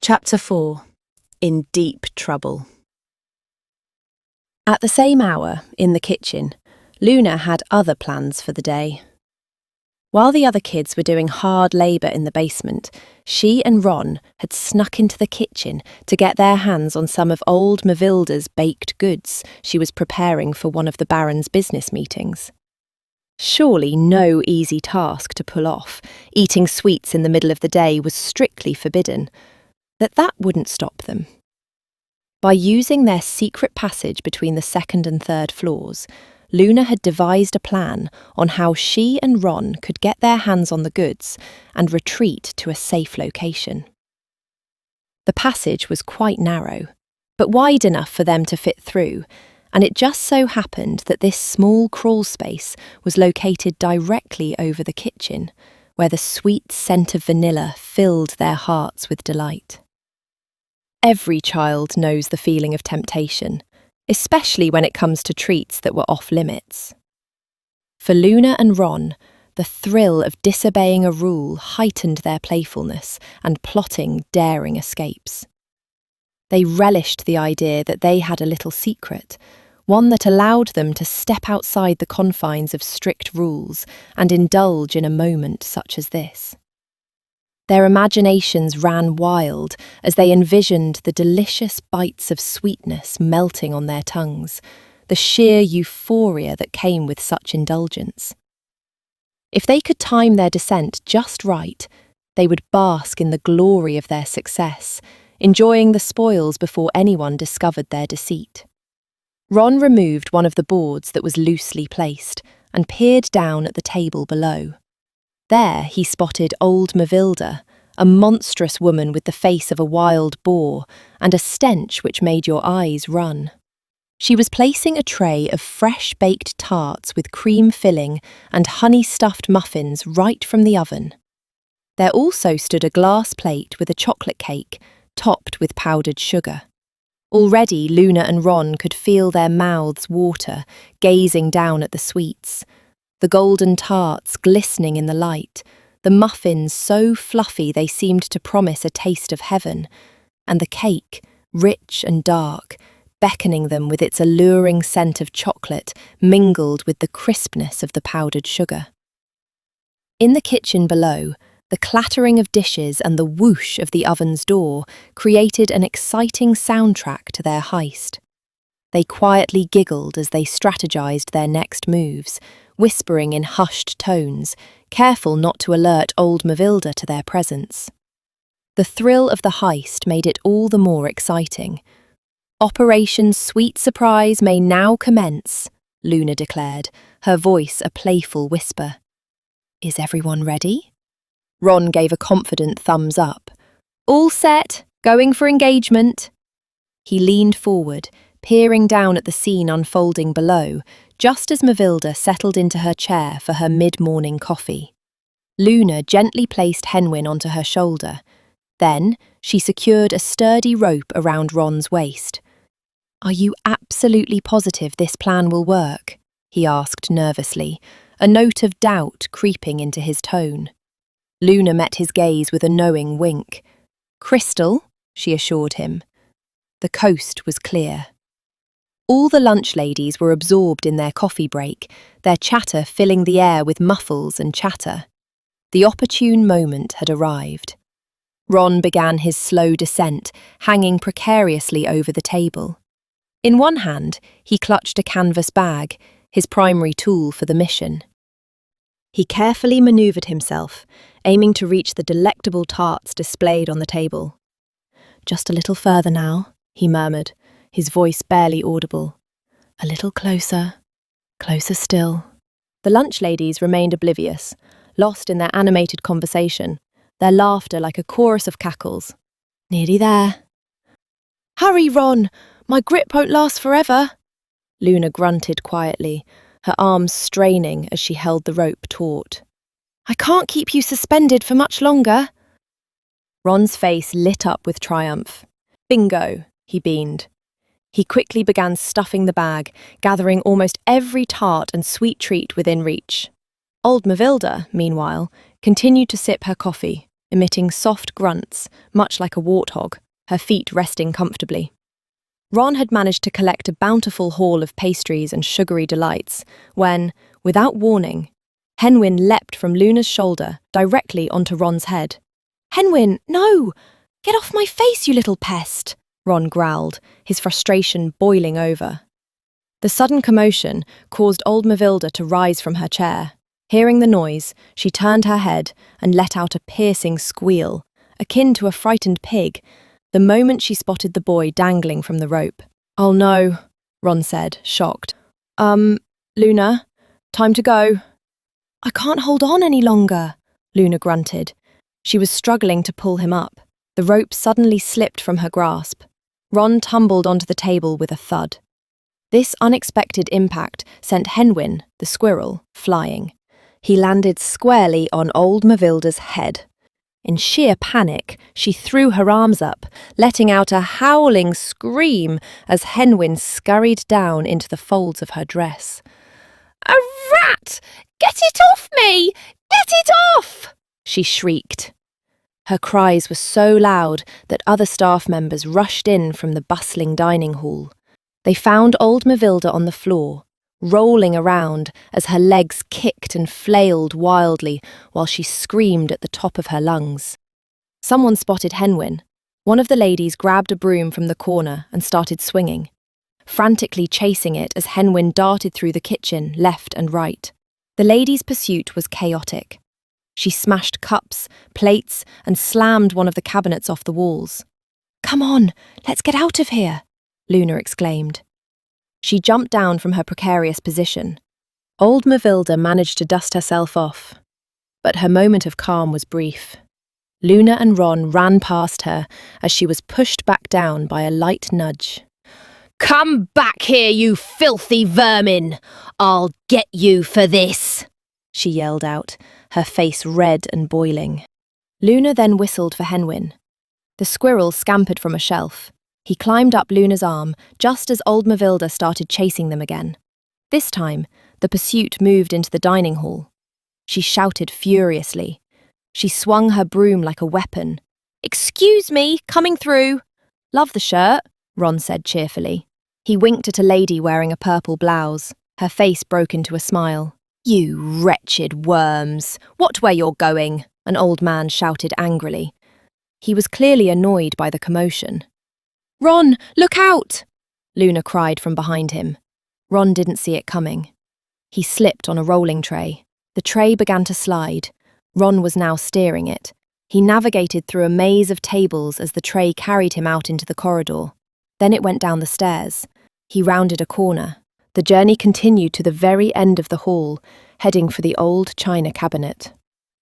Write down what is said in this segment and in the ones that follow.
Chapter 4. In Deep Trouble. At the same hour, in the kitchen, Luna had other plans for the day. While the other kids were doing hard labour in the basement, she and Ron had snuck into the kitchen to get their hands on some of old Mavilda's baked goods she was preparing for one of the Baron's business meetings. Surely no easy task to pull off. Eating sweets in the middle of the day was strictly forbidden. But that wouldn't stop them. By using their secret passage between the second and third floors, Luna had devised a plan on how she and Ron could get their hands on the goods and retreat to a safe location. The passage was quite narrow, but wide enough for them to fit through, and it just so happened that this small crawl space was located directly over the kitchen, where the sweet scent of vanilla filled their hearts with delight. Every child knows the feeling of temptation, especially when it comes to treats that were off limits. For Luna and Ron, the thrill of disobeying a rule heightened their playfulness and plotting daring escapes. They relished the idea that they had a little secret, one that allowed them to step outside the confines of strict rules and indulge in a moment such as this. Their imaginations ran wild as they envisioned the delicious bites of sweetness melting on their tongues, the sheer euphoria that came with such indulgence. If they could time their descent just right, they would bask in the glory of their success, enjoying the spoils before anyone discovered their deceit. Ron removed one of the boards that was loosely placed and peered down at the table below. There he spotted old Mavilda, a monstrous woman with the face of a wild boar and a stench which made your eyes run. She was placing a tray of fresh baked tarts with cream filling and honey-stuffed muffins right from the oven. There also stood a glass plate with a chocolate cake, topped with powdered sugar. Already Luna and Ron could feel their mouths water, gazing down at the sweets. The golden tarts glistening in the light, the muffins so fluffy they seemed to promise a taste of heaven, and the cake, rich and dark, beckoning them with its alluring scent of chocolate mingled with the crispness of the powdered sugar. In the kitchen below, the clattering of dishes and the whoosh of the oven's door created an exciting soundtrack to their heist. They quietly giggled as they strategized their next moves, whispering in hushed tones, careful not to alert old Mavilda to their presence. The thrill of the heist made it all the more exciting. "Operation Sweet Surprise may now commence," Luna declared, her voice a playful whisper. "Is everyone ready?" Ron gave a confident thumbs up. "All set, going for engagement." He leaned forward, peering down at the scene unfolding below, just as Mavilda settled into her chair for her mid-morning coffee. Luna gently placed Henwin onto her shoulder. Then she secured a sturdy rope around Ron's waist. "Are you absolutely positive this plan will work?" he asked nervously, a note of doubt creeping into his tone. Luna met his gaze with a knowing wink. "Crystal," she assured him. The coast was clear. All the lunch ladies were absorbed in their coffee break, their chatter filling the air with muffles and chatter. The opportune moment had arrived. Ron began his slow descent, hanging precariously over the table. In one hand, he clutched a canvas bag, his primary tool for the mission. He carefully manoeuvred himself, aiming to reach the delectable tarts displayed on the table. "Just a little further now," he murmured, his voice barely audible. "A little closer, closer still." The lunch ladies remained oblivious, lost in their animated conversation, their laughter like a chorus of cackles. "Nearly there." "Hurry, Ron! My grip won't last forever." Luna grunted quietly, her arms straining as she held the rope taut. "I can't keep you suspended for much longer." Ron's face lit up with triumph. "Bingo," he beamed. He quickly began stuffing the bag, gathering almost every tart and sweet treat within reach. Old Mavilda, meanwhile, continued to sip her coffee, emitting soft grunts, much like a warthog, her feet resting comfortably. Ron had managed to collect a bountiful haul of pastries and sugary delights when, without warning, Henwin leapt from Luna's shoulder directly onto Ron's head. "Henwin, no! Get off my face, you little pest!" Ron growled, his frustration boiling over. The sudden commotion caused old Mavilda to rise from her chair. Hearing the noise, she turned her head and let out a piercing squeal, akin to a frightened pig, the moment she spotted the boy dangling from the rope. "Oh no," Ron said, shocked. Luna, time to go." "I can't hold on any longer," Luna grunted. She was struggling to pull him up. The rope suddenly slipped from her grasp. Ron tumbled onto the table with a thud. This unexpected impact sent Henwin, the squirrel, flying. He landed squarely on old Mavilda's head. In sheer panic, she threw her arms up, letting out a howling scream as Henwin scurried down into the folds of her dress. "A rat! Get it off me! Get it off!" she shrieked. Her cries were so loud that other staff members rushed in from the bustling dining hall. They found old Mavilda on the floor, rolling around as her legs kicked and flailed wildly while she screamed at the top of her lungs. Someone spotted Henwin. One of the ladies grabbed a broom from the corner and started swinging, frantically chasing it as Henwin darted through the kitchen, left and right. The lady's pursuit was chaotic. She smashed cups, plates, and slammed one of the cabinets off the walls. "Come on, let's get out of here," Luna exclaimed. She jumped down from her precarious position. Old Mavilda managed to dust herself off, but her moment of calm was brief. Luna and Ron ran past her as she was pushed back down by a light nudge. "Come back here, you filthy vermin! I'll get you for this!" she yelled out, her face red and boiling. Luna then whistled for Henwin. The squirrel scampered from a shelf. He climbed up Luna's arm just as old Mavilda started chasing them again. This time, the pursuit moved into the dining hall. She shouted furiously. She swung her broom like a weapon. "Excuse me, coming through." "Love the shirt," Ron said cheerfully. He winked at a lady wearing a purple blouse. Her face broke into a smile. "You wretched worms, watch where you're going," an old man shouted angrily. He was clearly annoyed by the commotion. "Ron, look out!" Luna cried from behind him. Ron didn't see it coming. He slipped on a rolling tray. The tray began to slide. Ron was now steering it. He navigated through a maze of tables as the tray carried him out into the corridor. Then it went down the stairs. He rounded a corner. The journey continued to the very end of the hall, heading for the old china cabinet.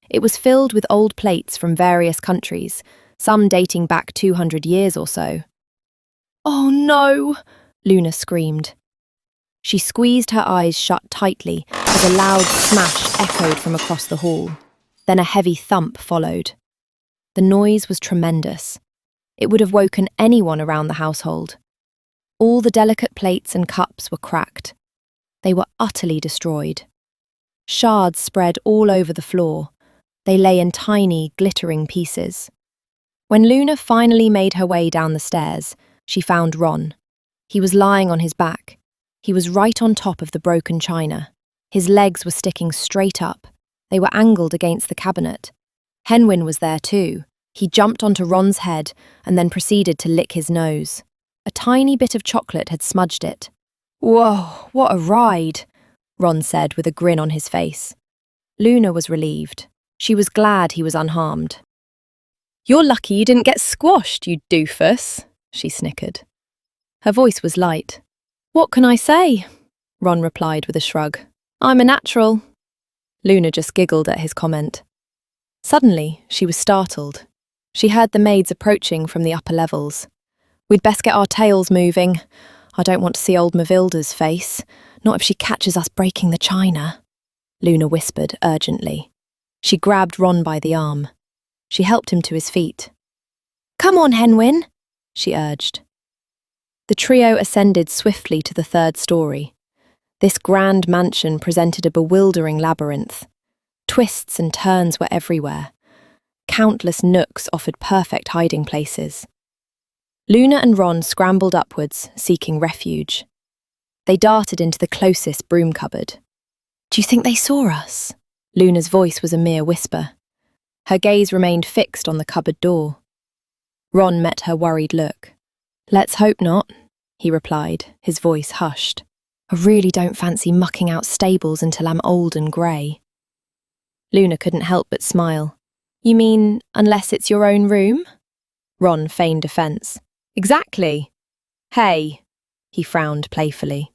It was filled with old plates from various countries, some dating back 200 years or so. "Oh no!" Luna screamed. She squeezed her eyes shut tightly as a loud smash echoed from across the hall. Then a heavy thump followed. The noise was tremendous. It would have woken anyone around the household. All the delicate plates and cups were cracked. They were utterly destroyed. Shards spread all over the floor. They lay in tiny, glittering pieces. When Luna finally made her way down the stairs, she found Ron. He was lying on his back. He was right on top of the broken china. His legs were sticking straight up. They were angled against the cabinet. Henwin was there too. He jumped onto Ron's head and then proceeded to lick his nose. A tiny bit of chocolate had smudged it. "Whoa, what a ride," Ron said with a grin on his face. Luna was relieved. She was glad he was unharmed. "You're lucky you didn't get squashed, you doofus," she snickered. Her voice was light. "What can I say?" Ron replied with a shrug. "I'm a natural." Luna just giggled at his comment. Suddenly, she was startled. She heard the maids approaching from the upper levels. "We'd best get our tails moving. I don't want to see old Mavilda's face, not if she catches us breaking the china," Luna whispered urgently. She grabbed Ron by the arm. She helped him to his feet. "Come on, Henwin," she urged. The trio ascended swiftly to the third story. This grand mansion presented a bewildering labyrinth. Twists and turns were everywhere. Countless nooks offered perfect hiding places. Luna and Ron scrambled upwards, seeking refuge. They darted into the closest broom cupboard. "Do you think they saw us?" Luna's voice was a mere whisper. Her gaze remained fixed on the cupboard door. Ron met her worried look. "Let's hope not," he replied, his voice hushed. "I really don't fancy mucking out stables until I'm old and grey." Luna couldn't help but smile. "You mean, unless it's your own room?" Ron feigned offence. "Exactly." "Hey," he frowned playfully.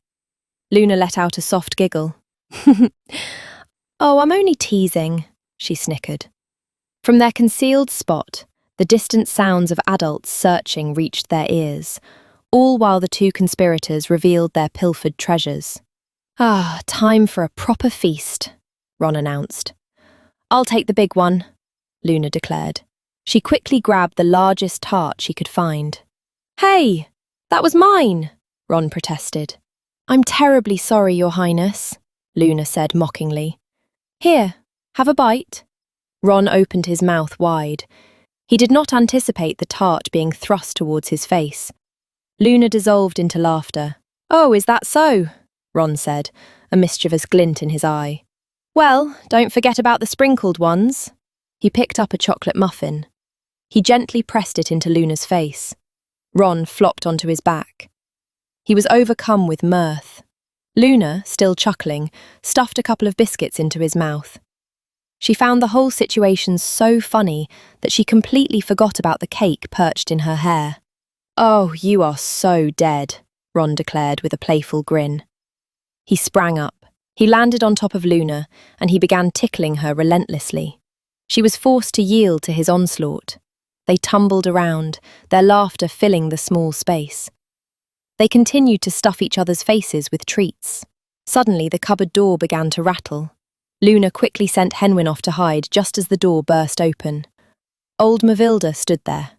Luna let out a soft giggle. "Oh, I'm only teasing," she snickered. From their concealed spot, the distant sounds of adults searching reached their ears, all while the two conspirators revealed their pilfered treasures. "Ah, time for a proper feast," Ron announced. "I'll take the big one," Luna declared. She quickly grabbed the largest tart she could find. "Hey, that was mine," Ron protested. "I'm terribly sorry, Your Highness," Luna said mockingly. "Here, have a bite." Ron opened his mouth wide. He did not anticipate the tart being thrust towards his face. Luna dissolved into laughter. "Oh, is that so?" Ron said, a mischievous glint in his eye. "Well, don't forget about the sprinkled ones." He picked up a chocolate muffin. He gently pressed it into Luna's face. Ron flopped onto his back. He was overcome with mirth. Luna, still chuckling, stuffed a couple of biscuits into his mouth. She found the whole situation so funny that she completely forgot about the cake perched in her hair. "Oh, you are so dead," Ron declared with a playful grin. He sprang up. He landed on top of Luna, and he began tickling her relentlessly. She was forced to yield to his onslaught. They tumbled around, their laughter filling the small space. They continued to stuff each other's faces with treats. Suddenly, the cupboard door began to rattle. Luna quickly sent Henwin off to hide just as the door burst open. Old Mavilda stood there.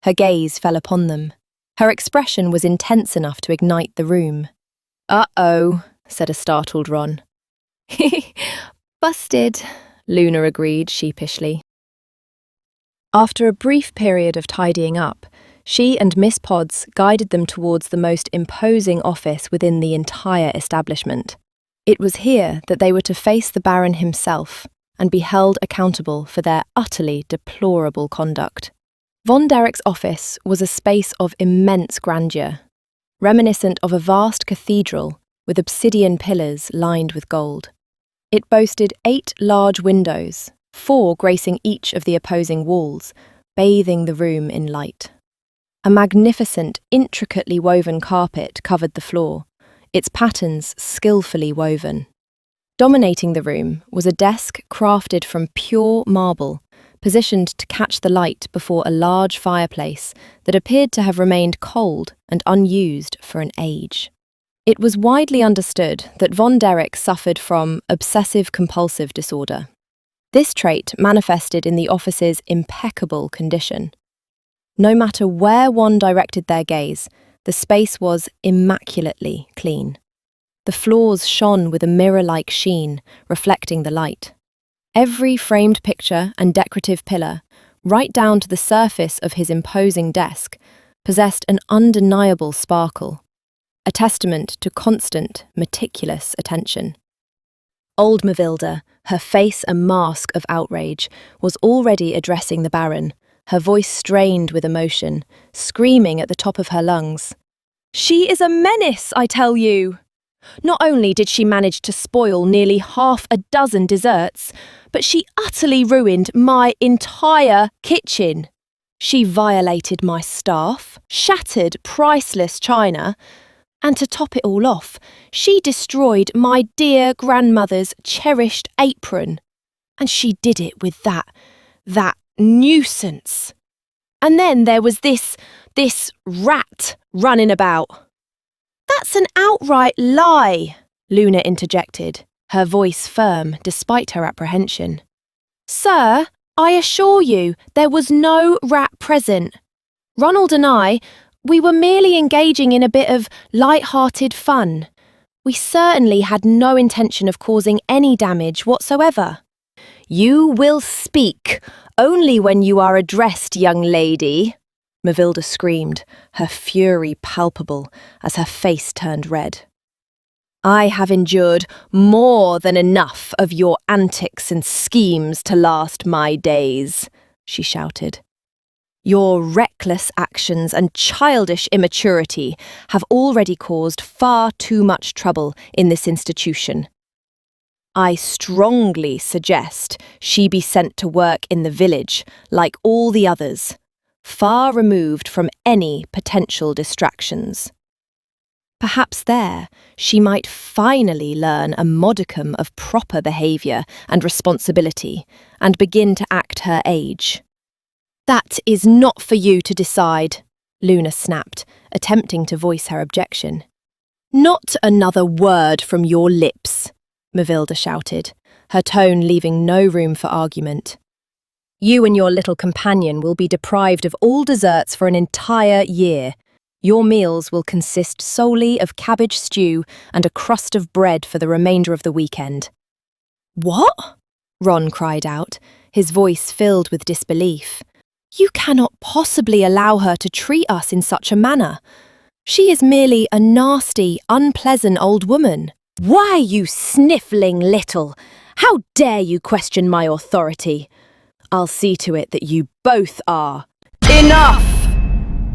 Her gaze fell upon them. Her expression was intense enough to ignite the room. "Uh-oh," said a startled Ron. "Busted," Luna agreed sheepishly. After a brief period of tidying up, she and Miss Podds guided them towards the most imposing office within the entire establishment. It was here that they were to face the Baron himself and be held accountable for their utterly deplorable conduct. Von Derrick's office was a space of immense grandeur, reminiscent of a vast cathedral with obsidian pillars lined with gold. It boasted 8 large windows, 4 gracing each of the opposing walls, bathing the room in light. A magnificent, intricately woven carpet covered the floor, its patterns skillfully woven. Dominating the room was a desk crafted from pure marble, positioned to catch the light before a large fireplace that appeared to have remained cold and unused for an age. It was widely understood that Von Derrick suffered from obsessive-compulsive disorder. This trait manifested in the office's impeccable condition. No matter where one directed their gaze, the space was immaculately clean. The floors shone with a mirror-like sheen, reflecting the light. Every framed picture and decorative pillar, right down to the surface of his imposing desk, possessed an undeniable sparkle, a testament to constant, meticulous attention. Old Mavilda, her face a mask of outrage, was already addressing the Baron, her voice strained with emotion, screaming at the top of her lungs. "She is a menace, I tell you! Not only did she manage to spoil nearly half a dozen desserts, but she utterly ruined my entire kitchen. She violated my staff, shattered priceless china, and to top it all off, she destroyed my dear grandmother's cherished apron. And she did it with that nuisance. And then there was this rat running about." "That's an outright lie," Luna interjected, her voice firm despite her apprehension. "Sir, I assure you there was no rat present. Ronald and I, we were merely engaging in a bit of light-hearted fun. We certainly had no intention of causing any damage whatsoever. You will speak only when you are addressed, young lady, Mavilda screamed, her fury palpable as her face turned red. I have endured more than enough of your antics and schemes to last my days, she shouted. Your reckless actions and childish immaturity have already caused far too much trouble in this institution. I strongly suggest she be sent to work in the village like all the others, far removed from any potential distractions. Perhaps there she might finally learn a modicum of proper behaviour and responsibility and begin to act her age. That is not for you to decide, Luna snapped, attempting to voice her objection. Not another word from your lips, Mavilda shouted, her tone leaving no room for argument. You and your little companion will be deprived of all desserts for an entire year. Your meals will consist solely of cabbage stew and a crust of bread for the remainder of the weekend. What? Ron cried out, his voice filled with disbelief. You cannot possibly allow her to treat us in such a manner. She is merely a nasty, unpleasant old woman. Why, you sniffling little! How dare you question my authority? I'll see to it that you both are. Enough!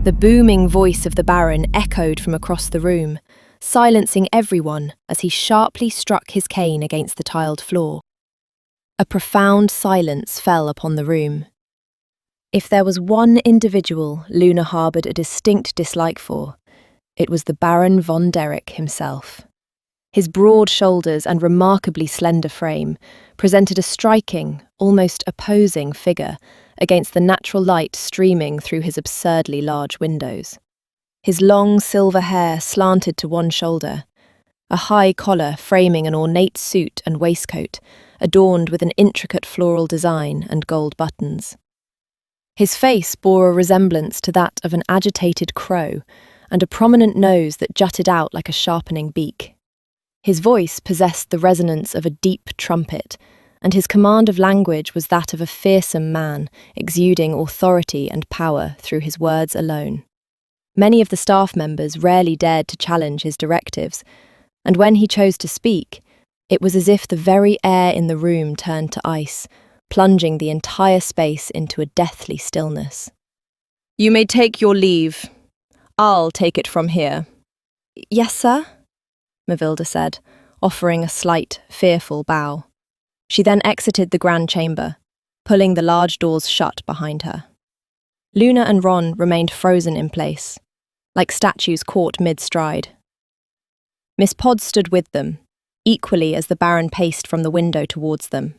The booming voice of the Baron echoed from across the room, silencing everyone as he sharply struck his cane against the tiled floor. A profound silence fell upon the room. If there was one individual Luna harboured a distinct dislike for, it was the Baron von Derrick himself. His broad shoulders and remarkably slender frame presented a striking, almost opposing figure against the natural light streaming through his absurdly large windows. His long silver hair slanted to one shoulder, a high collar framing an ornate suit and waistcoat adorned with an intricate floral design and gold buttons. His face bore a resemblance to that of an agitated crow and a prominent nose that jutted out like a sharpening beak. His voice possessed the resonance of a deep trumpet, and his command of language was that of a fearsome man, exuding authority and power through his words alone. Many of the staff members rarely dared to challenge his directives, and when he chose to speak, it was as if the very air in the room turned to ice, plunging the entire space into a deathly stillness. You may take your leave. I'll take it from here. Yes, sir, Mavilda said, offering a slight, fearful bow. She then exited the grand chamber, pulling the large doors shut behind her. Luna and Ron remained frozen in place, like statues caught mid-stride. Miss Pod stood with them, equally as the Baron paced from the window towards them.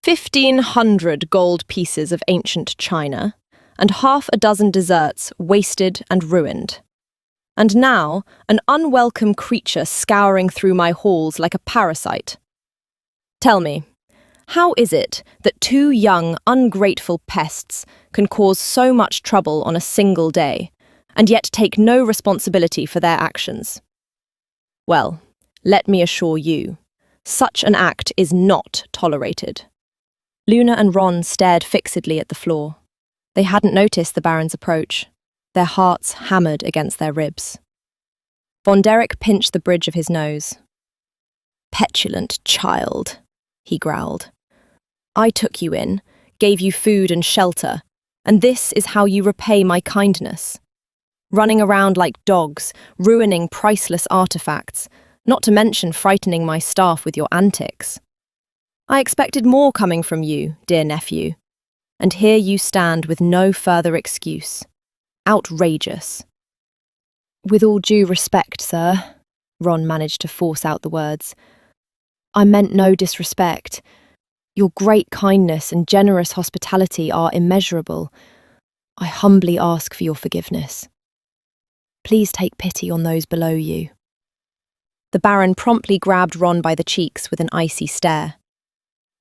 1,500 gold pieces of ancient china, and half a dozen desserts wasted and ruined. And now, an unwelcome creature scouring through my halls like a parasite. Tell me, how is it that two young, ungrateful pests can cause so much trouble on a single day, and yet take no responsibility for their actions? Well, let me assure you, such an act is not tolerated. Luna and Ron stared fixedly at the floor. They hadn't noticed the Baron's approach, their hearts hammered against their ribs. Von Derrick pinched the bridge of his nose. Petulant child, he growled. I took you in, gave you food and shelter, and this is how you repay my kindness. Running around like dogs, ruining priceless artifacts, not to mention frightening my staff with your antics. I expected more coming from you, dear nephew, and here you stand with no further excuse. Outrageous. With all due respect, sir, Ron managed to force out the words. I meant no disrespect. Your great kindness and generous hospitality are immeasurable. I humbly ask for your forgiveness. Please take pity on those below you. The Baron promptly grabbed Ron by the cheeks with an icy stare.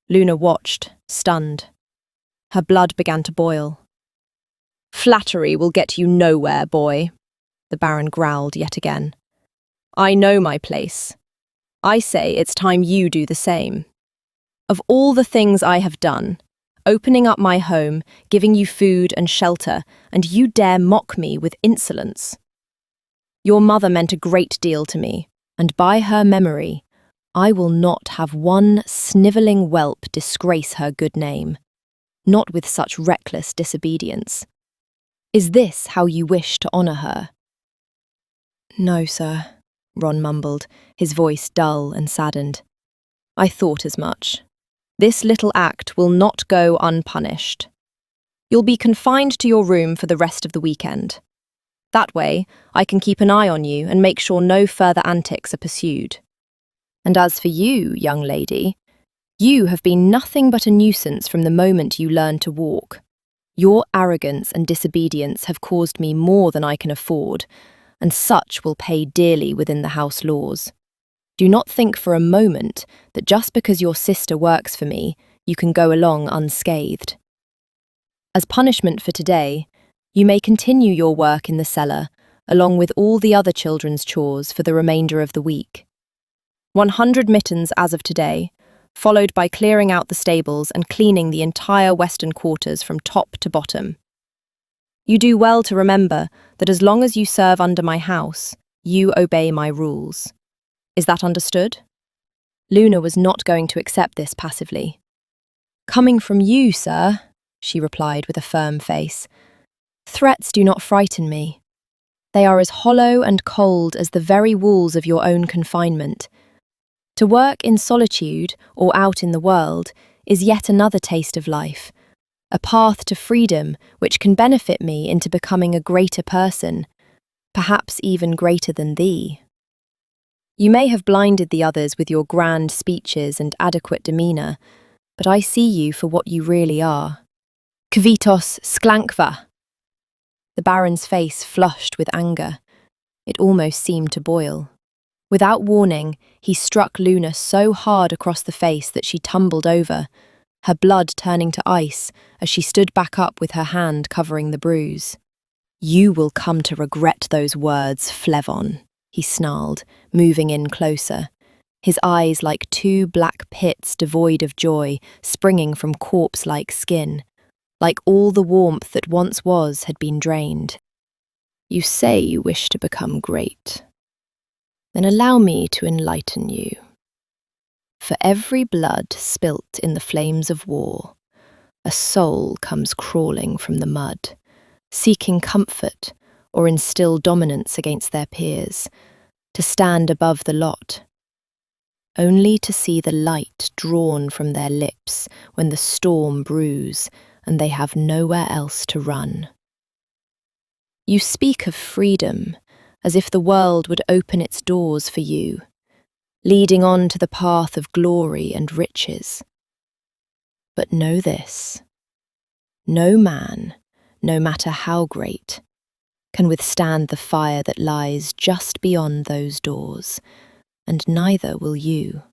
Luna watched, stunned. Her blood began to boil. Flattery will get you nowhere, boy, the Baron growled yet again. I know my place. I say it's time you do the same. Of all the things I have done, opening up my home, giving you food and shelter, and you dare mock me with insolence. Your mother meant a great deal to me, and by her memory, I will not have one snivelling whelp disgrace her good name, not with such reckless disobedience. Is this how you wish to honour her?" "No, sir," Ron mumbled, his voice dull and saddened. "I thought as much. This little act will not go unpunished. You'll be confined to your room for the rest of the weekend. That way, I can keep an eye on you and make sure no further antics are pursued. And as for you, young lady, you have been nothing but a nuisance from the moment you learned to walk. Your arrogance and disobedience have caused me more than I can afford, and such will pay dearly within the house laws. Do not think for a moment that just because your sister works for me, you can go along unscathed. As punishment for today, you may continue your work in the cellar, along with all the other children's chores for the remainder of the week. 100 mittens as of today, followed by clearing out the stables and cleaning the entire western quarters from top to bottom. You do well to remember that as long as you serve under my house, you obey my rules. Is that understood?" Luna was not going to accept this passively. "Coming from you, sir," she replied with a firm face, "threats do not frighten me. They are as hollow and cold as the very walls of your own confinement. To work in solitude or out in the world is yet another taste of life, a path to freedom which can benefit me into becoming a greater person, perhaps even greater than thee. You may have blinded the others with your grand speeches and adequate demeanour, but I see you for what you really are. Kvitos sklankva." The Baron's face flushed with anger. It almost seemed to boil. Without warning, he struck Luna so hard across the face that she tumbled over, her blood turning to ice as she stood back up with her hand covering the bruise. "You will come to regret those words, Flevon," he snarled, moving in closer, his eyes like two black pits devoid of joy, springing from corpse-like skin, like all the warmth that once was had been drained. "You say you wish to become great. Then allow me to enlighten you. For every blood spilt in the flames of war, a soul comes crawling from the mud, seeking comfort or instill dominance against their peers, to stand above the lot, only to see the light drawn from their lips when the storm brews and they have nowhere else to run. You speak of freedom as if the world would open its doors for you, leading on to the path of glory and riches. But know this, no man, no matter how great, can withstand the fire that lies just beyond those doors, and neither will you.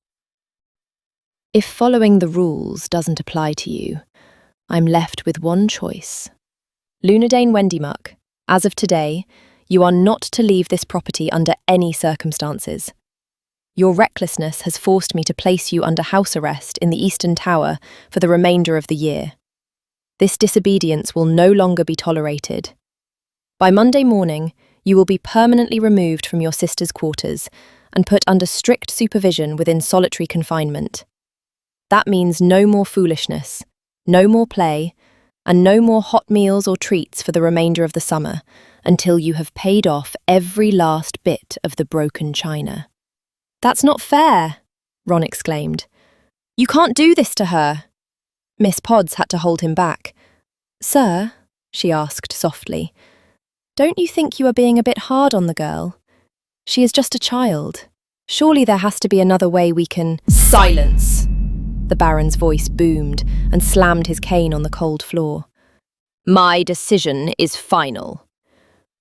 If following the rules doesn't apply to you, I'm left with one choice. Lunadane Wendymuck, as of today, you are not to leave this property under any circumstances. Your recklessness has forced me to place you under house arrest in the Eastern Tower for the remainder of the year. This disobedience will no longer be tolerated. By Monday morning, you will be permanently removed from your sister's quarters and put under strict supervision within solitary confinement. That means no more foolishness, no more play, and no more hot meals or treats for the remainder of the summer, until you have paid off every last bit of the broken china. "That's not fair," Ron exclaimed. "You can't do this to her." Miss Podds had to hold him back. "Sir," she asked softly, "don't you think you are being a bit hard on the girl? She is just a child. Surely there has to be another way we can—" "Silence!" The Baron's voice boomed and slammed his cane on the cold floor. "My decision is final.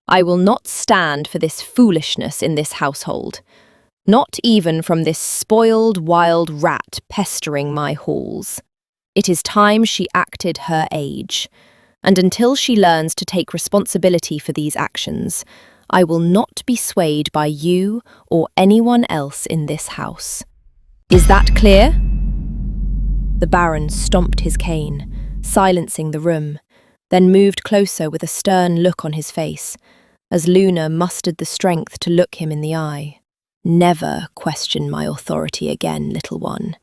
I will not stand for this foolishness in this household, not even from this spoiled wild rat pestering my halls. It is time she acted her age, and until she learns to take responsibility for these actions, I will not be swayed by you or anyone else in this house. Is that clear?" The Baron stomped his cane, silencing the room, then moved closer with a stern look on his face, as Luna mustered the strength to look him in the eye. "Never question my authority again, little one.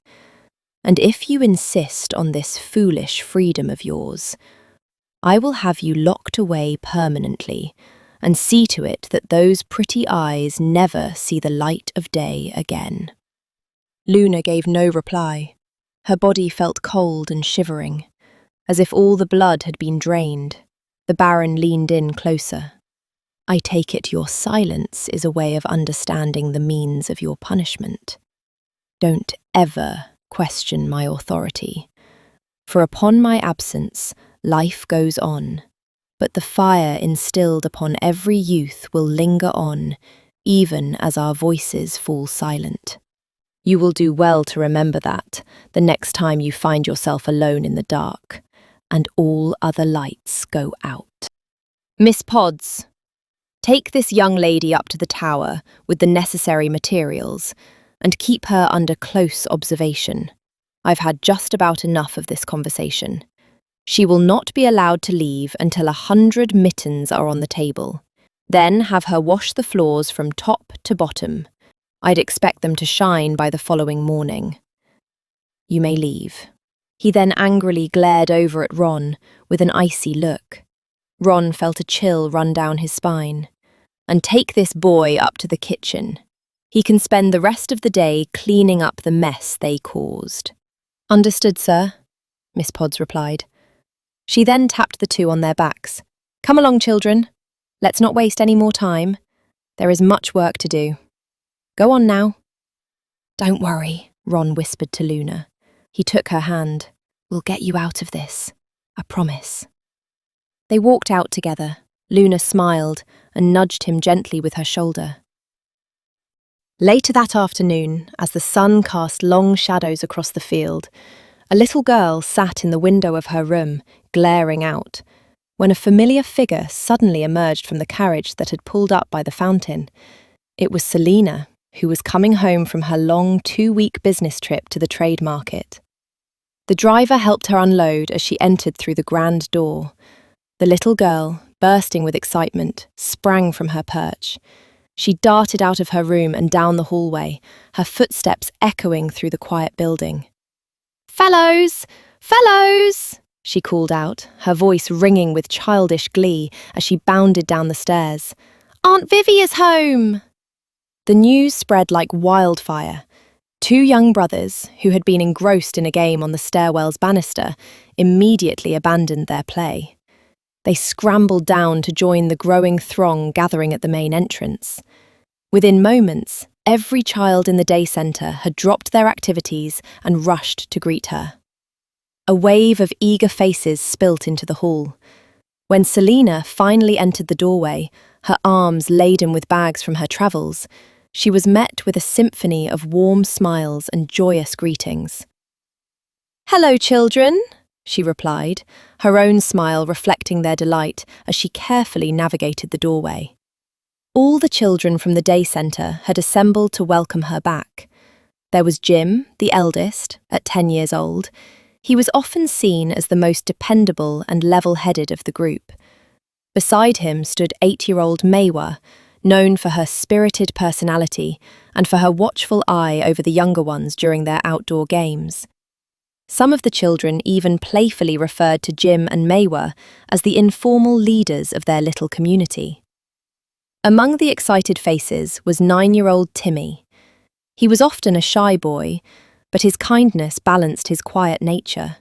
And if you insist on this foolish freedom of yours, I will have you locked away permanently and see to it that those pretty eyes never see the light of day again." Luna gave no reply. Her body felt cold and shivering, as if all the blood had been drained. The Baron leaned in closer. "I take it your silence is a way of understanding the means of your punishment. Don't ever question my authority, for upon my absence life goes on, but the fire instilled upon every youth will linger on, even as our voices fall silent. You will do well to remember that the next time you find yourself alone in the dark, and all other lights go out. Miss Podds, take this young lady up to the tower with the necessary materials, and keep her under close observation. I've had just about enough of this conversation. She will not be allowed to leave until 100 mittens are on the table. Then have her wash the floors from top to bottom. I'd expect them to shine by the following morning. You may leave." He then angrily glared over at Ron with an icy look. Ron felt a chill run down his spine. "And take this boy up to the kitchen. He can spend the rest of the day cleaning up the mess they caused." "Understood, sir," Miss Podds replied. She then tapped the two on their backs. "Come along, children. Let's not waste any more time. There is much work to do. Go on now." "Don't worry," Ron whispered to Luna. He took her hand. "We'll get you out of this. I promise." They walked out together. Luna smiled and nudged him gently with her shoulder. Later that afternoon, as the sun cast long shadows across the field, a little girl sat in the window of her room, glaring out, when a familiar figure suddenly emerged from the carriage that had pulled up by the fountain. It was Selina, who was coming home from her long 2-week business trip to the trade market. The driver helped her unload as she entered through the grand door. The little girl, bursting with excitement, sprang from her perch. She darted out of her room and down the hallway, her footsteps echoing through the quiet building. "Fellows! Fellows!" she called out, her voice ringing with childish glee as she bounded down the stairs. "Aunt Vivi is home!" The news spread like wildfire. 2 young brothers, who had been engrossed in a game on the stairwell's banister, immediately abandoned their play. They scrambled down to join the growing throng gathering at the main entrance. Within moments, every child in the day centre had dropped their activities and rushed to greet her. A wave of eager faces spilt into the hall. When Selina finally entered the doorway, her arms laden with bags from her travels, she was met with a symphony of warm smiles and joyous greetings. "Hello, children," she replied, her own smile reflecting their delight as she carefully navigated the doorway. All the children from the day centre had assembled to welcome her back. There was Jim, the eldest, at 10 years old. He was often seen as the most dependable and level-headed of the group. Beside him stood 8-year-old Maywa, known for her spirited personality and for her watchful eye over the younger ones during their outdoor games. Some of the children even playfully referred to Jim and Maywa as the informal leaders of their little community. Among the excited faces was 9-year-old Timmy. He was often a shy boy, but his kindness balanced his quiet nature.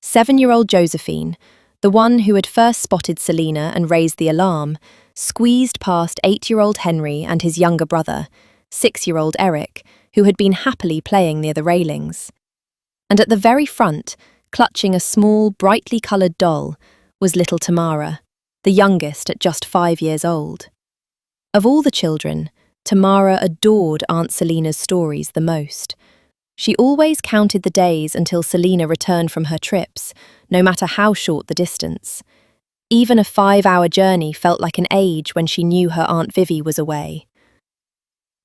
7-year-old Josephine, the one who had first spotted Selina and raised the alarm, squeezed past 8-year-old Henry and his younger brother, 6-year-old Eric, who had been happily playing near the railings. And at the very front, clutching a small, brightly coloured doll, was little Tamara, the youngest at just 5 years old. Of all the children, Tamara adored Aunt Selina's stories the most. She always counted the days until Selina returned from her trips, no matter how short the distance. Even a 5-hour journey felt like an age when she knew her Aunt Vivi was away.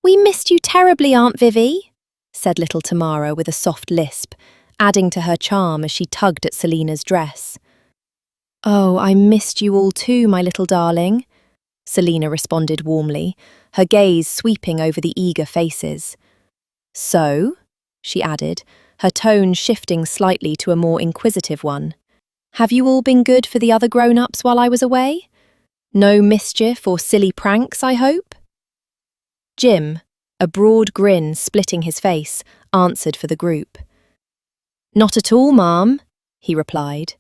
"We missed you terribly, Aunt Vivi," said little Tamara with a soft lisp, adding to her charm as she tugged at Selina's dress. "Oh, I missed you all too, my little darling," Selina responded warmly, her gaze sweeping over the eager faces. "So?" she added, her tone shifting slightly to a more inquisitive one. "Have you all been good for the other grown-ups while I was away? No mischief or silly pranks, I hope?" Jim, a broad grin splitting his face, answered for the group. "Not at all, Ma'am," he replied.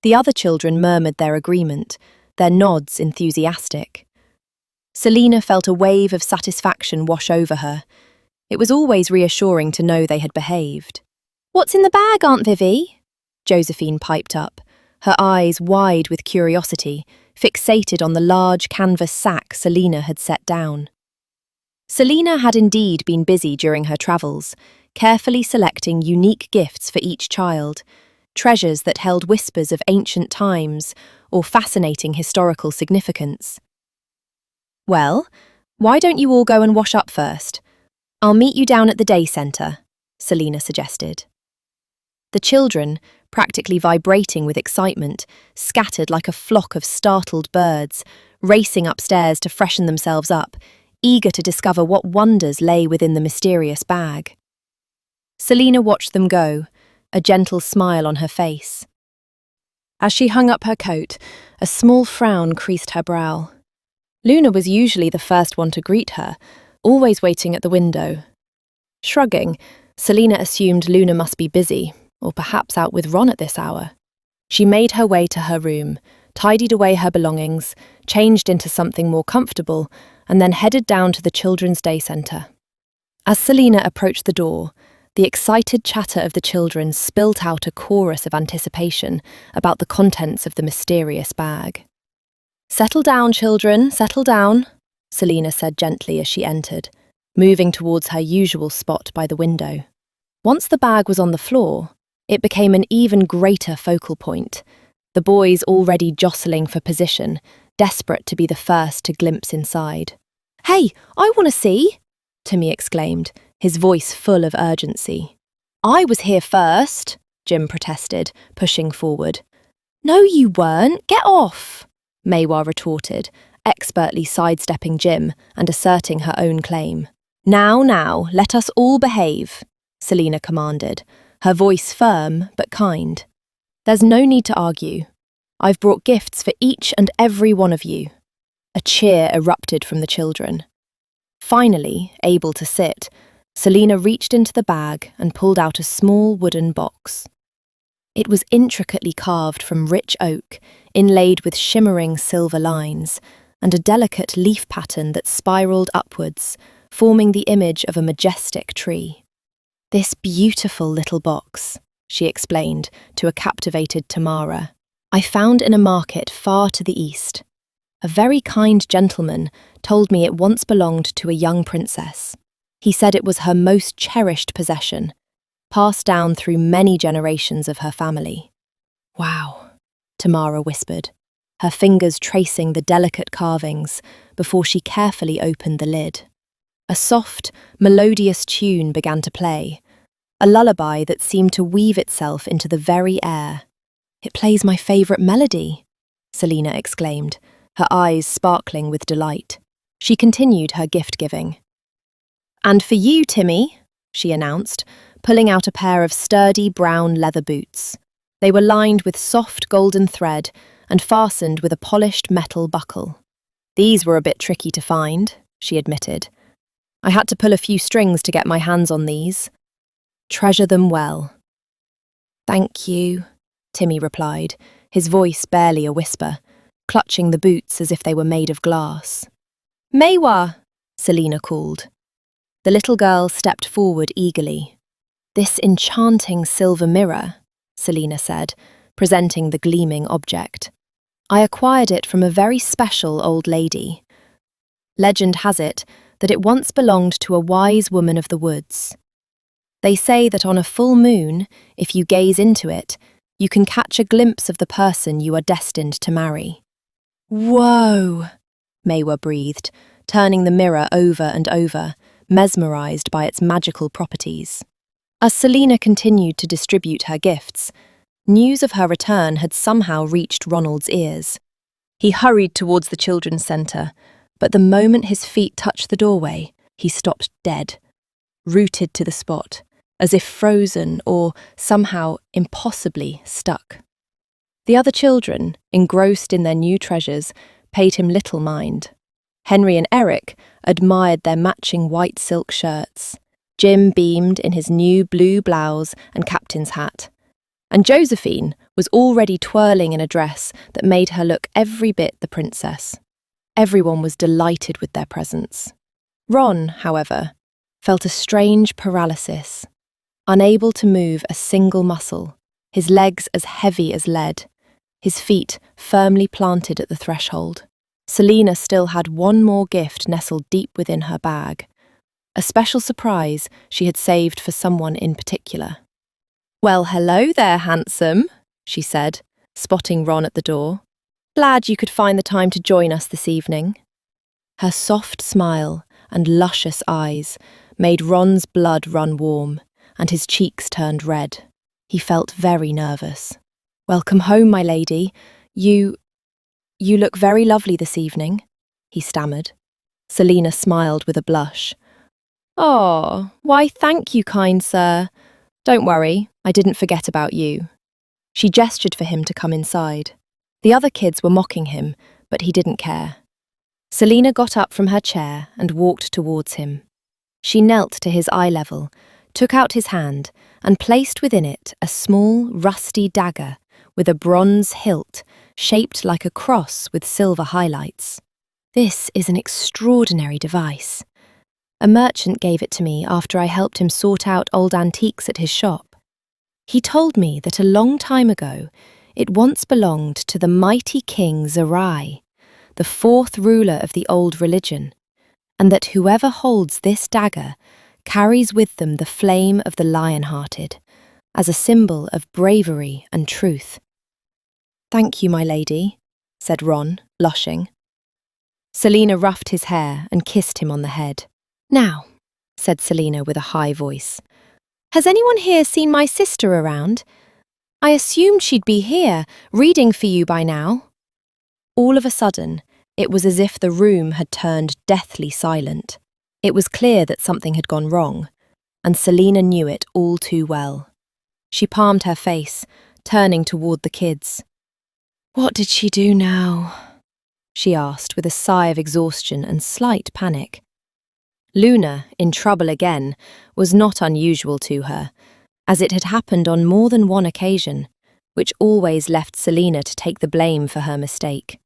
The other children murmured their agreement, their nods enthusiastic. Selina felt a wave of satisfaction wash over her. It was always reassuring to know they had behaved. "What's in the bag, Aunt Vivi?" Josephine piped up, her eyes wide with curiosity, fixated on the large canvas sack Selina had set down. Selina had indeed been busy during her travels, carefully selecting unique gifts for each child, treasures that held whispers of ancient times or fascinating historical significance. "Well, why don't you all go and wash up first? I'll meet you down at the day centre," Selina suggested. The children, practically vibrating with excitement, scattered like a flock of startled birds, racing upstairs to freshen themselves up, eager to discover what wonders lay within the mysterious bag. Selina watched them go, a gentle smile on her face. As she hung up her coat, a small frown creased her brow. Luna was usually the first one to greet her, always waiting at the window. Shrugging, Selina assumed Luna must be busy, or perhaps out with Ron at this hour. She made her way to her room, tidied away her belongings, changed into something more comfortable, and then headed down to the Children's Day Centre. As Selina approached the door, the excited chatter of the children spilt out a chorus of anticipation about the contents of the mysterious bag. "Settle down, children, settle down," Selina said gently as she entered, moving towards her usual spot by the window. Once the bag was on the floor, it became an even greater focal point, the boys already jostling for position, desperate to be the first to glimpse inside. "Hey, I want to see!" Timmy exclaimed, his voice full of urgency. "I was here first," Jim protested, pushing forward. "No, you weren't. Get off!" Maywar retorted, expertly sidestepping Jim and asserting her own claim. Now, let us all behave," Selina commanded, her voice firm but kind. "There's no need to argue. I've brought gifts for each and every one of you." A cheer erupted from the children. Finally, able to sit, Selina reached into the bag and pulled out a small wooden box. It was intricately carved from rich oak, inlaid with shimmering silver lines, and a delicate leaf pattern that spiraled upwards, forming the image of a majestic tree. "This beautiful little box," she explained to a captivated Tamara, "I found in a market far to the east. A very kind gentleman told me it once belonged to a young princess. He said it was her most cherished possession, passed down through many generations of her family." "Wow," Tamara whispered, her fingers tracing the delicate carvings before she carefully opened the lid. A soft, melodious tune began to play, a lullaby that seemed to weave itself into the very air. "It plays my favourite melody," Selina exclaimed, her eyes sparkling with delight. She continued her gift-giving. "And for you, Timmy," she announced, pulling out a pair of sturdy brown leather boots. They were lined with soft golden thread and fastened with a polished metal buckle. "These were a bit tricky to find," she admitted. "I had to pull a few strings to get my hands on these. Treasure them well." "Thank you," Timmy replied, his voice barely a whisper, clutching the boots as if they were made of glass. "Maywar," Selina called. The little girl stepped forward eagerly. "This enchanting silver mirror," Selina said, presenting the gleaming object. "I acquired it from a very special old lady. Legend has it that it once belonged to a wise woman of the woods. They say that on a full moon, if you gaze into it, you can catch a glimpse of the person you are destined to marry." "Whoa!" Maywar breathed, turning the mirror over and over, mesmerised by its magical properties. As Selina continued to distribute her gifts, news of her return had somehow reached Ronald's ears. He hurried towards the children's centre, but the moment his feet touched the doorway, he stopped dead, rooted to the spot, as if frozen or somehow impossibly stuck. The other children, engrossed in their new treasures, paid him little mind. Henry and Eric admired their matching white silk shirts. Jim beamed in his new blue blouse and captain's hat. And Josephine was already twirling in a dress that made her look every bit the princess. Everyone was delighted with their presence. Ron, however, felt a strange paralysis, unable to move a single muscle, his legs as heavy as lead, his feet firmly planted at the threshold. Selina still had one more gift nestled deep within her bag, a special surprise she had saved for someone in particular. "Well, hello there, handsome," she said, spotting Ron at the door. "Glad you could find the time to join us this evening." Her soft smile and luscious eyes made Ron's blood run warm, and his cheeks turned red. He felt very nervous. "Welcome home, my lady. You look very lovely this evening," he stammered. Selina smiled with a blush. "Oh, why thank you, kind sir. Don't worry, I didn't forget about you." She gestured for him to come inside. The other kids were mocking him, but he didn't care. Selina got up from her chair and walked towards him. She knelt to his eye level, took out his hand, and placed within it a small, rusty dagger with a bronze hilt shaped like a cross with silver highlights. "This is an extraordinary device. A merchant gave it to me after I helped him sort out old antiques at his shop. He told me that a long time ago it once belonged to the mighty king Zerai, the fourth ruler of the old religion, and that whoever holds this dagger carries with them the flame of the lion-hearted, as a symbol of bravery and truth." "Thank you, my lady," said Ron, blushing. Selina ruffed his hair and kissed him on the head. "Now," said Selina with a high voice, "has anyone here seen my sister around? I assumed she'd be here, reading for you by now." All of a sudden, it was as if the room had turned deathly silent. It was clear that something had gone wrong, and Selina knew it all too well. She palmed her face, turning toward the kids. "What did she do now?" she asked with a sigh of exhaustion and slight panic. Luna, in trouble again, was not unusual to her, as it had happened on more than one occasion, which always left Selina to take the blame for her mistake.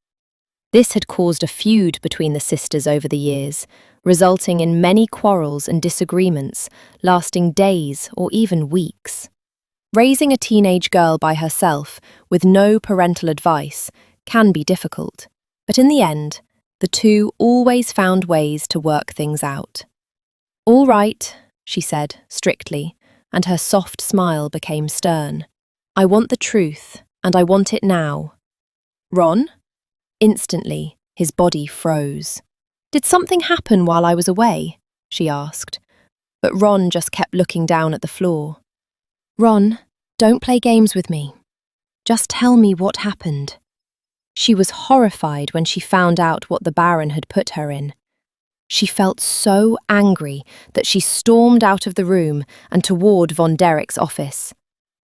This had caused a feud between the sisters over the years, resulting in many quarrels and disagreements lasting days or even weeks. Raising a teenage girl by herself, with no parental advice, can be difficult, but in the end, the two always found ways to work things out. "All right," she said, strictly, and her soft smile became stern. "I want the truth, and I want it now." "Ron?" Instantly, his body froze. "Did something happen while I was away?" she asked, but Ron just kept looking down at the floor. "Ron, don't play games with me. Just tell me what happened." She was horrified when she found out what the Baron had put her in. She felt so angry that she stormed out of the room and toward Von Derrick's office.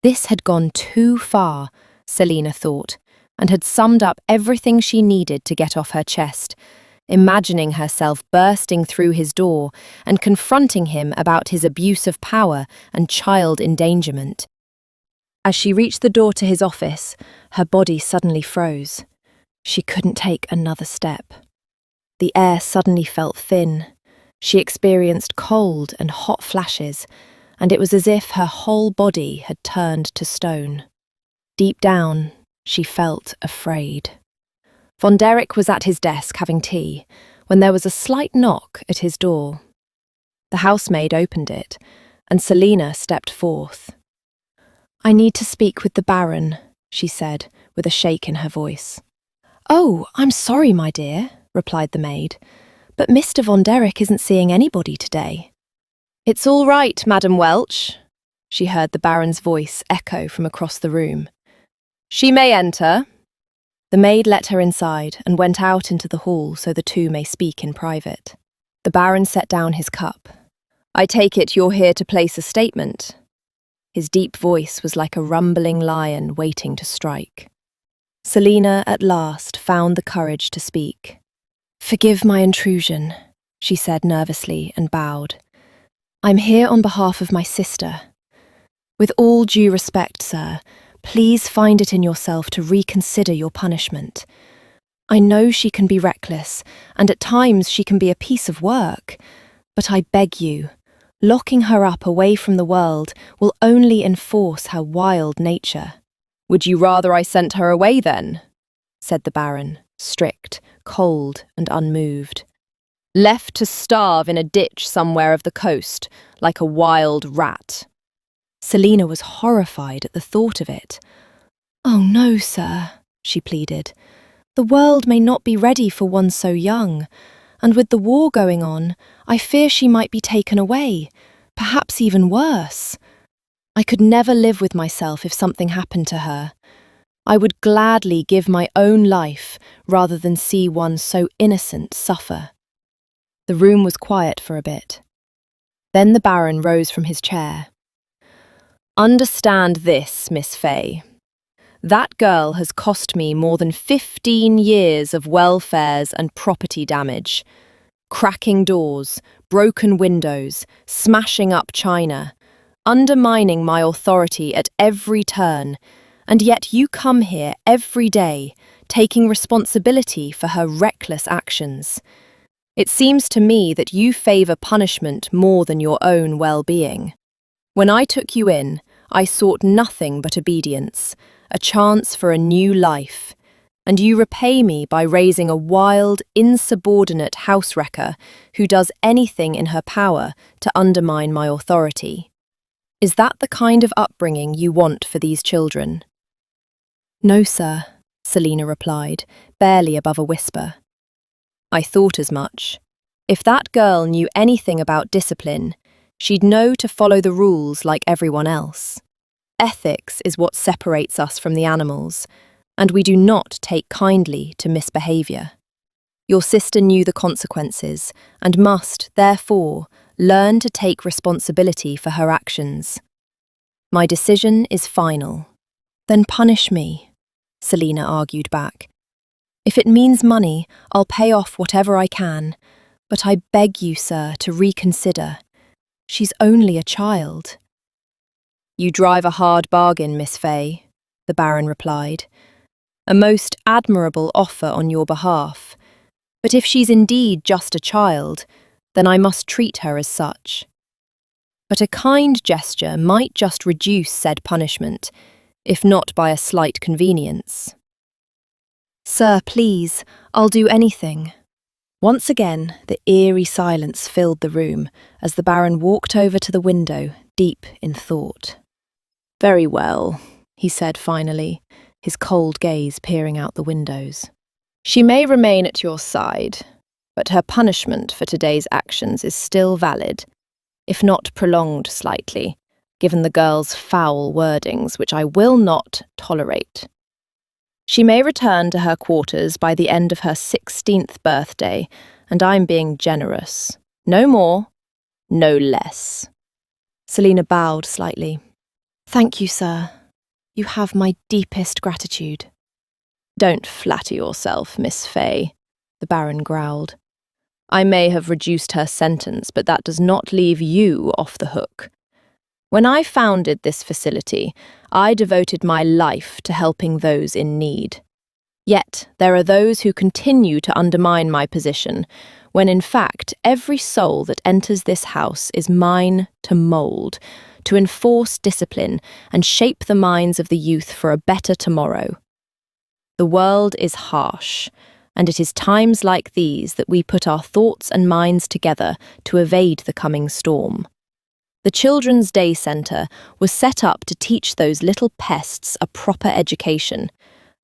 This had gone too far, Selina thought, and had summed up everything she needed to get off her chest, imagining herself bursting through his door and confronting him about his abuse of power and child endangerment. As she reached the door to his office, her body suddenly froze. She couldn't take another step. The air suddenly felt thin. She experienced cold and hot flashes, and it was as if her whole body had turned to stone. Deep down, she felt afraid. Von Derrick was at his desk having tea when there was a slight knock at his door. The housemaid opened it, and Selina stepped forth. "I need to speak with the Baron," she said, with a shake in her voice. "Oh, I'm sorry, my dear," replied the maid, "but Mr. Von Derrick isn't seeing anybody today." "It's all right, Madam Welch," she heard the Baron's voice echo from across the room. "She may enter." The maid let her inside and went out into the hall so the two may speak in private. The Baron set down his cup. "I take it you're here to place a statement." His deep voice was like a rumbling lion waiting to strike. Selina at last found the courage to speak. "Forgive my intrusion," she said nervously and bowed. "I'm here on behalf of my sister. With all due respect, sir, please find it in yourself to reconsider your punishment. I know she can be reckless, and at times she can be a piece of work, but I beg you, locking her up away from the world will only enforce her wild nature." "Would you rather I sent her away then?" said the Baron, strict, cold and unmoved. "Left to starve in a ditch somewhere of the coast, like a wild rat." Selina was horrified at the thought of it. "Oh no, sir," she pleaded. "The world may not be ready for one so young, and with the war going on, I fear she might be taken away, perhaps even worse. I could never live with myself if something happened to her. I would gladly give my own life rather than see one so innocent suffer." The room was quiet for a bit. Then the Baron rose from his chair. "Understand this, Miss Fay. That girl has cost me more than 15 years of welfares and property damage. Cracking doors, broken windows, smashing up china, undermining my authority at every turn, and yet you come here every day, taking responsibility for her reckless actions. It seems to me that you favour punishment more than your own well-being. When I took you in, I sought nothing but obedience, a chance for a new life, and you repay me by raising a wild, insubordinate housewrecker who does anything in her power to undermine my authority. Is that the kind of upbringing you want for these children?" "No, sir," Selina replied, barely above a whisper. "I thought as much. If that girl knew anything about discipline, she'd know to follow the rules like everyone else. Ethics is what separates us from the animals, and we do not take kindly to misbehaviour. Your sister knew the consequences and must, therefore, learn to take responsibility for her actions. My decision is final." "Then punish me," Selina argued back. "If it means money, I'll pay off whatever I can, but I beg you, sir, to reconsider. She's only a child." "You drive a hard bargain, Miss Fay," the Baron replied. "A most admirable offer on your behalf. But if she's indeed just a child, then I must treat her as such. But a kind gesture might just reduce said punishment, if not by a slight convenience." "Sir, please, I'll do anything." Once again, the eerie silence filled the room as the Baron walked over to the window, deep in thought. "Very well," he said finally, his cold gaze peering out the windows. "She may remain at your side, but her punishment for today's actions is still valid, if not prolonged slightly, given the girl's foul wordings, which I will not tolerate. She may return to her quarters by the end of her 16th birthday, and I'm being generous. No more, no less." Selina bowed slightly. "Thank you, sir. You have my deepest gratitude." "Don't flatter yourself, Miss Fay," the Baron growled. "I may have reduced her sentence, but that does not leave you off the hook. When I founded this facility, I devoted my life to helping those in need. Yet there are those who continue to undermine my position, when in fact every soul that enters this house is mine to mould, to enforce discipline and shape the minds of the youth for a better tomorrow. The world is harsh, and it is times like these that we put our thoughts and minds together to evade the coming storm. The Children's Day Centre was set up to teach those little pests a proper education,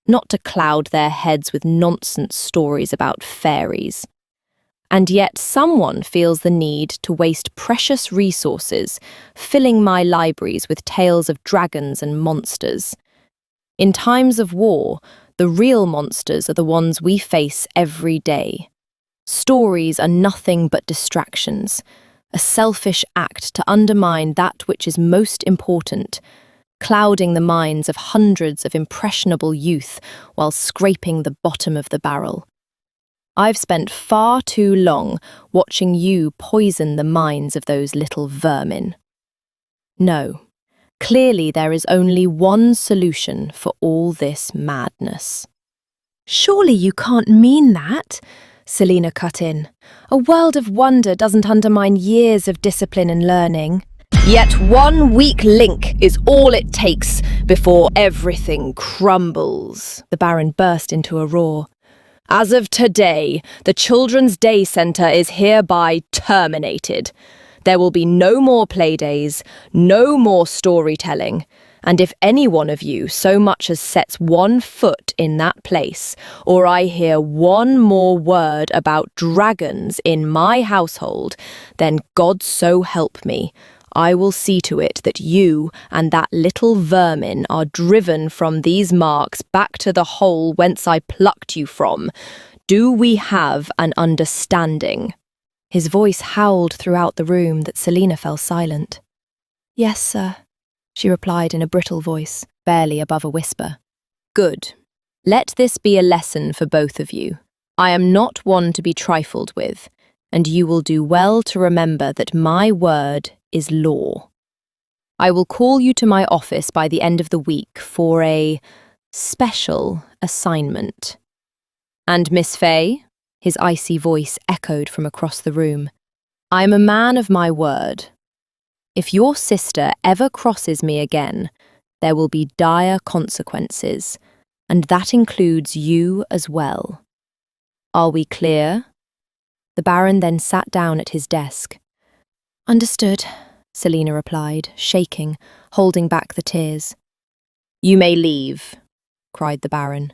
not to cloud their heads with nonsense stories about fairies. And yet someone feels the need to waste precious resources, filling my libraries with tales of dragons and monsters. In times of war, the real monsters are the ones we face every day. Stories are nothing but distractions, a selfish act to undermine that which is most important, clouding the minds of hundreds of impressionable youth while scraping the bottom of the barrel. I've spent far too long watching you poison the minds of those little vermin. No, clearly there is only one solution for all this madness. Surely you can't mean that, Selina cut in. A world of wonder doesn't undermine years of discipline and learning. Yet one weak link is all it takes before everything crumbles. The Baron burst into a roar. As of today, the Children's Day Centre is hereby terminated. There will be no more playdays, no more storytelling, and if any one of you so much as sets one foot in that place, or I hear one more word about dragons in my household, then God so help me, I will see to it that you and that little vermin are driven from these marks back to the hole whence I plucked you from. Do we have an understanding? His voice howled throughout the room that Selina fell silent. Yes, sir, she replied in a brittle voice, barely above a whisper. Good. Let this be a lesson for both of you. I am not one to be trifled with, and you will do well to remember that my word is law. I will call you to my office by the end of the week for a special assignment. And Miss Fay, his icy voice echoed from across the room, I am a man of my word. If your sister ever crosses me again, there will be dire consequences, and that includes you as well. Are we clear? The Baron then sat down at his desk. Understood, Selina replied, shaking, holding back the tears. You may leave, cried the Baron.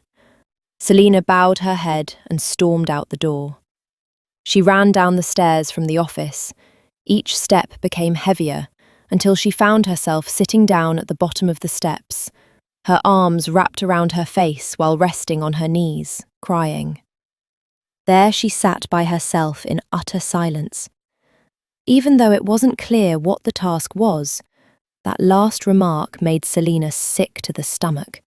Selina bowed her head and stormed out the door. She ran down the stairs from the office. Each step became heavier until she found herself sitting down at the bottom of the steps, her arms wrapped around her face while resting on her knees, crying. There she sat by herself in utter silence. Even though it wasn't clear what the task was, that last remark made Selina sick to the stomach,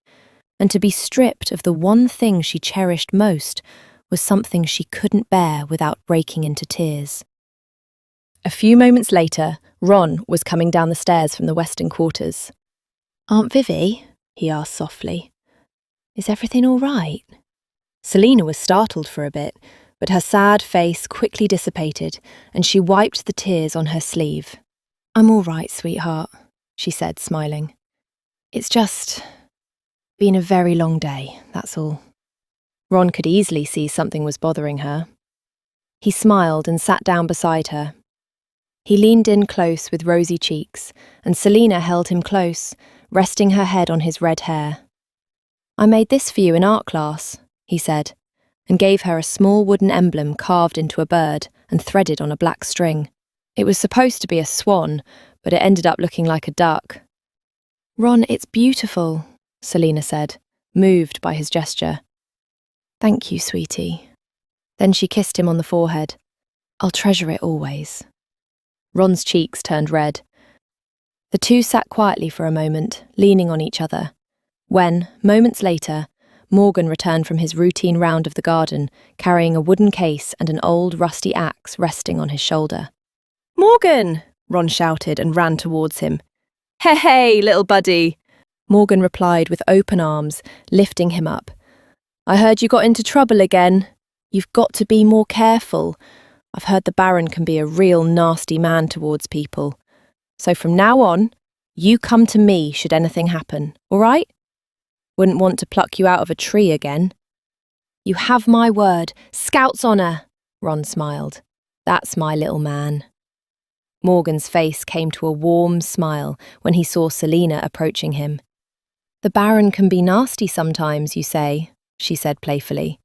and to be stripped of the one thing she cherished most was something she couldn't bear without breaking into tears. A few moments later, Ron was coming down the stairs from the western quarters. Aunt Vivi, he asked softly, is everything all right? Selina was startled for a bit, but her sad face quickly dissipated and she wiped the tears on her sleeve. I'm all right, sweetheart, she said, smiling. It's just been a very long day, that's all. Ron could easily see something was bothering her. He smiled and sat down beside her. He leaned in close with rosy cheeks, and Selina held him close, resting her head on his red hair. I made this for you in art class, he said, and gave her a small wooden emblem carved into a bird and threaded on a black string. It was supposed to be a swan, but it ended up looking like a duck. Ron, it's beautiful, Selina said, moved by his gesture. Thank you, sweetie. Then she kissed him on the forehead. I'll treasure it always. Ron's cheeks turned red. The two sat quietly for a moment, leaning on each other, when, moments later, Morgan returned from his routine round of the garden, carrying a wooden case and an old rusty axe resting on his shoulder. Morgan! Ron shouted and ran towards him. Hey, little buddy! Morgan replied with open arms, lifting him up. I heard you got into trouble again. You've got to be more careful. I've heard the Baron can be a real nasty man towards people. So from now on, you come to me should anything happen, all right? Wouldn't want to pluck you out of a tree again. You have my word, Scout's honour, Ron smiled. That's my little man. Morgan's face came to a warm smile when he saw Selina approaching him. The Baron can be nasty sometimes, you say, she said playfully.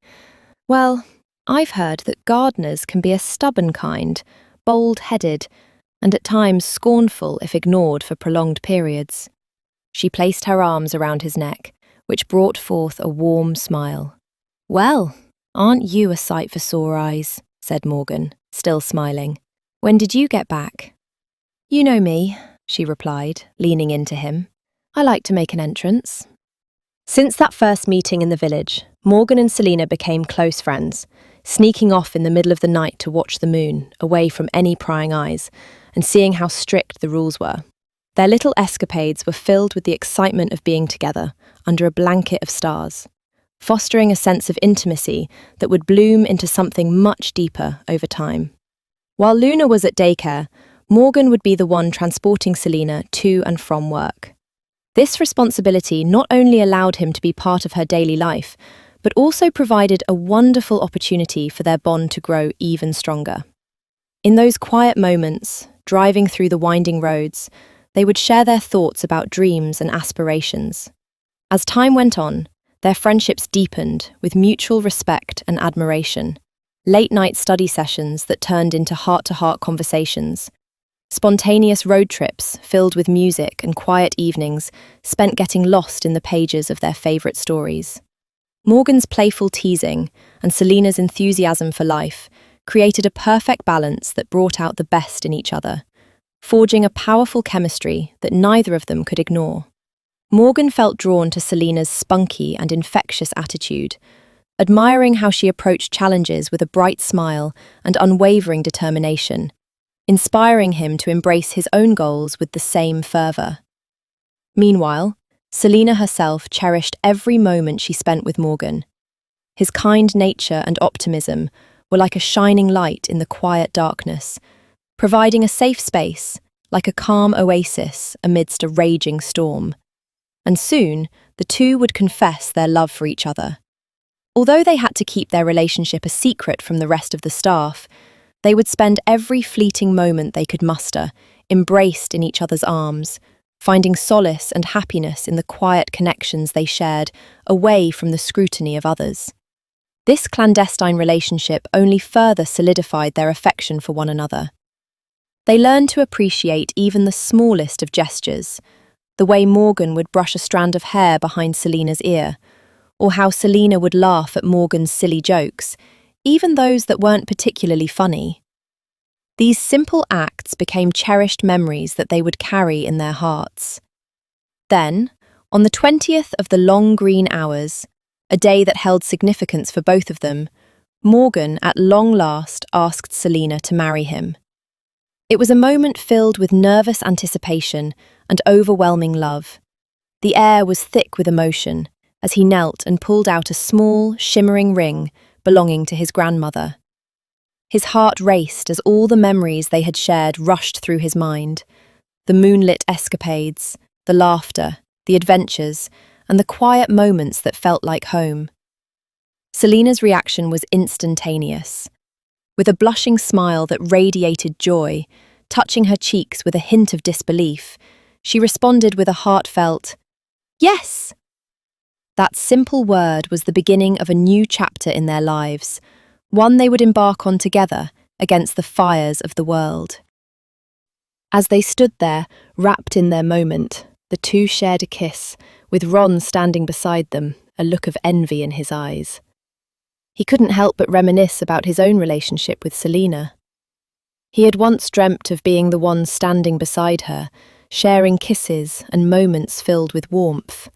Well, I've heard that gardeners can be a stubborn kind, bold-headed, and at times scornful if ignored for prolonged periods. She placed her arms around his neck, which brought forth a warm smile. "Well, aren't you a sight for sore eyes?" said Morgan, still smiling. "When did you get back?" "You know me," she replied, leaning into him. "I like to make an entrance." Since that first meeting in the village, Morgan and Selina became close friends, sneaking off in the middle of the night to watch the moon, away from any prying eyes, and seeing how strict the rules were. Their little escapades were filled with the excitement of being together, under a blanket of stars, fostering a sense of intimacy that would bloom into something much deeper over time. While Luna was at daycare, Morgan would be the one transporting Selina to and from work. This responsibility not only allowed him to be part of her daily life, but also provided a wonderful opportunity for their bond to grow even stronger. In those quiet moments, driving through the winding roads, they would share their thoughts about dreams and aspirations. As time went on, their friendships deepened with mutual respect and admiration, late-night study sessions that turned into heart-to-heart conversations, spontaneous road trips filled with music and quiet evenings spent getting lost in the pages of their favourite stories. Morgan's playful teasing and Selina's enthusiasm for life created a perfect balance that brought out the best in each other, forging a powerful chemistry that neither of them could ignore. Morgan felt drawn to Selina's spunky and infectious attitude, admiring how she approached challenges with a bright smile and unwavering determination, inspiring him to embrace his own goals with the same fervour. Meanwhile, Selina herself cherished every moment she spent with Morgan. His kind nature and optimism were like a shining light in the quiet darkness, providing a safe space, like a calm oasis amidst a raging storm. And soon, the two would confess their love for each other. Although they had to keep their relationship a secret from the rest of the staff, they would spend every fleeting moment they could muster, embraced in each other's arms, finding solace and happiness in the quiet connections they shared away from the scrutiny of others. This clandestine relationship only further solidified their affection for one another. They learned to appreciate even the smallest of gestures, the way Morgan would brush a strand of hair behind Selina's ear, or how Selina would laugh at Morgan's silly jokes, even those that weren't particularly funny. These simple acts became cherished memories that they would carry in their hearts. Then, on the 20th of the long green hours, a day that held significance for both of them, Morgan at long last asked Selina to marry him. It was a moment filled with nervous anticipation and overwhelming love. The air was thick with emotion as he knelt and pulled out a small, shimmering ring belonging to his grandmother. His heart raced as all the memories they had shared rushed through his mind. The moonlit escapades, the laughter, the adventures, and the quiet moments that felt like home. Selina's reaction was instantaneous. With a blushing smile that radiated joy, touching her cheeks with a hint of disbelief, she responded with a heartfelt, "Yes!" That simple word was the beginning of a new chapter in their lives, one they would embark on together against the fires of the world. As they stood there, wrapped in their moment, the two shared a kiss, with Ron standing beside them, a look of envy in his eyes. He couldn't help but reminisce about his own relationship with Selina. He had once dreamt of being the one standing beside her, sharing kisses and moments filled with warmth.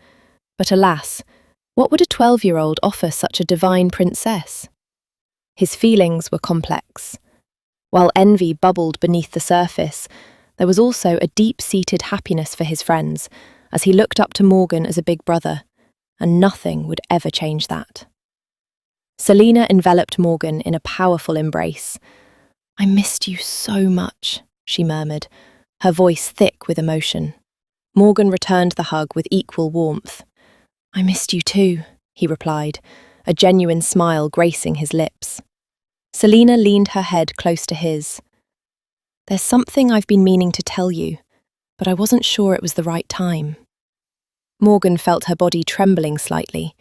But alas, what would a 12-year-old offer such a divine princess? His feelings were complex. While envy bubbled beneath the surface, there was also a deep-seated happiness for his friends, as he looked up to Morgan as a big brother, and nothing would ever change that. Selina enveloped Morgan in a powerful embrace. "I missed you so much," she murmured, her voice thick with emotion. Morgan returned the hug with equal warmth. "I missed you too," he replied, a genuine smile gracing his lips. Selina leaned her head close to his. "There's something I've been meaning to tell you, but I wasn't sure it was the right time." Morgan felt her body trembling slightly,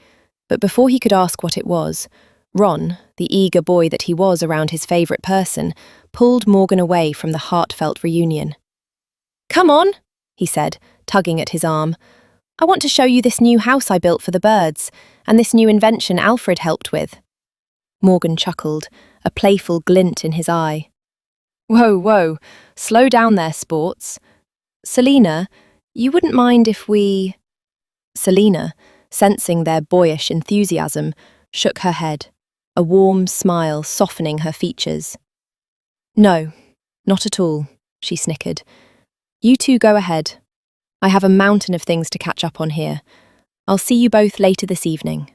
but before he could ask what it was, Ron, the eager boy that he was around his favourite person, pulled Morgan away from the heartfelt reunion. "Come on," he said, tugging at his arm. "I want to show you this new house I built for the birds, and this new invention Alfred helped with." Morgan chuckled, a playful glint in his eye. Whoa, slow down there, sports. Selina, you wouldn't mind if we... Selina, sensing their boyish enthusiasm, shook her head, a warm smile softening her features. "No, not at all," she snickered. "You two go ahead. I have a mountain of things to catch up on here. I'll see you both later this evening."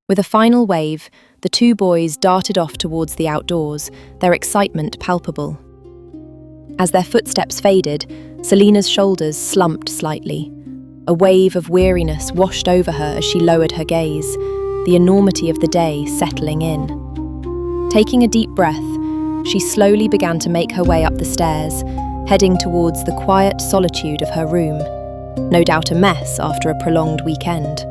With a final wave, the two boys darted off towards the outdoors, their excitement palpable. As their footsteps faded, Selina's shoulders slumped slightly. A wave of weariness washed over her as she lowered her gaze, the enormity of the day settling in. Taking a deep breath, she slowly began to make her way up the stairs, heading towards the quiet solitude of her room, no doubt a mess after a prolonged weekend.